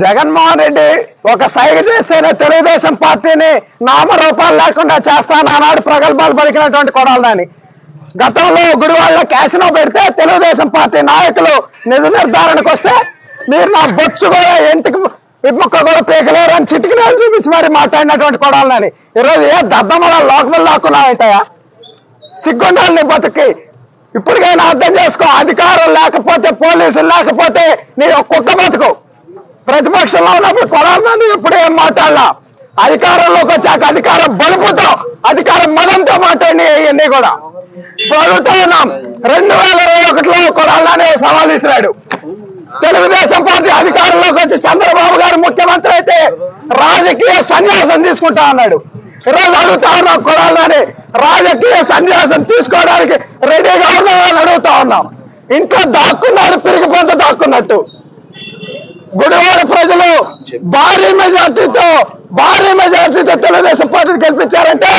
జగన్మోహన్ రెడ్డి ఒక సైగ చేస్తేనే తెలుగుదేశం పార్టీని నామరూపాలు లేకుండా చేస్తానన్నాడు ప్రగల్భాలు పలికినటువంటి కొడాలని. గతంలో గుడివాడలో క్యాసినో పెడితే తెలుగుదేశం పార్టీ నాయకులు నిజ నిర్ధారణకు వస్తే మీరు నా బొచ్చు కూడా ఇంటికి ఇప్పుక్క కూడా పీకలేరు అని చిటికిలేని చూపించి మరి మాట్లాడినటువంటి కొడాలని. ఈరోజు ఏ దద్దమల లోకములు లాక్కున్నావుంటాయా? సిగ్గుండాలని బతికి ఇప్పటికైనా అర్థం చేసుకో. అధికారం లేకపోతే, పోలీసులు లేకపోతే నీ కుక్క బతుకు. ప్రతిపక్షంలో ఉన్నప్పుడు కొడాలని ఎప్పుడు ఏం మాట్లాడలా. అధికారంలోకి వచ్చాక అధికారం బలుపుతో, అధికారం మదంతో మాట్లాడి ఇవన్నీ కూడా ప్రభుత్వం ఉన్నాం. 2021లో కొడాలని సవాల్ ఇసిరాడు. తెలుగుదేశం పార్టీ అధికారంలోకి వచ్చి చంద్రబాబు గారు ముఖ్యమంత్రి అయితే రాజకీయ సన్యాసం తీసుకుంటా అన్నాడు. ఈరోజు అడుగుతా ఉన్నాం, కొడాలని రాజకీయ సన్యాసం తీసుకోవడానికి రెడీగా ఉన్నామని అడుగుతా ఉన్నాం. ఇంట్లో దాక్కున్నాడు, పిరిగి పొంత దాక్కున్నట్టు. గుడివాడ ప్రజలు భారీ మెజార్టీతో తెలుగుదేశం పార్టీని గెలిపించారంటే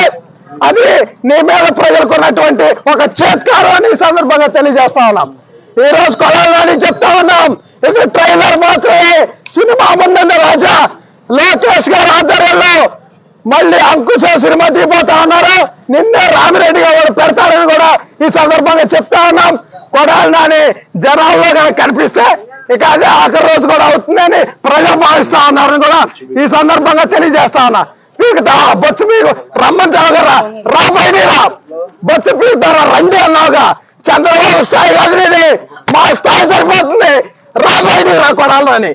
అది నీ మీద ప్రజలకు ఉన్నటువంటి ఒక చేత్కారం అని ఈ సందర్భంగా తెలియజేస్తా ఉన్నాం. ఈ రోజు కొడాలని చెప్తా ఉన్నాం, ఇది ట్రైలర్ మాత్రమే. సినిమా ముందున్న రాజా లోకేష్ గారి ఆధ్వర్యంలో మళ్ళీ అంకుశ సినిమా తీపోతా ఉన్నారు. నిన్నే రామిరెడ్డి గారు పెడతారని కూడా ఈ సందర్భంగా చెప్తా ఉన్నాం. కొడాలని జనాల్లో కనిపిస్తే ఇక అదే ఆఖరి రోజు కూడా అవుతుందని ప్రజలు భావిస్తా ఉన్నారని కూడా ఈ సందర్భంగా తెలియజేస్తా ఉన్నా. పీకుతారా బొచ్చు పీకు రమ్మంటావు కదా, రాబోయేరా బొచ్చు పీకుతారా రండి అన్నావుగా. చంద్రబాబు స్థాయి కాదు ఇది, మా స్థాయి సరిపోతుంది. రాబోయేరా కొడాలని.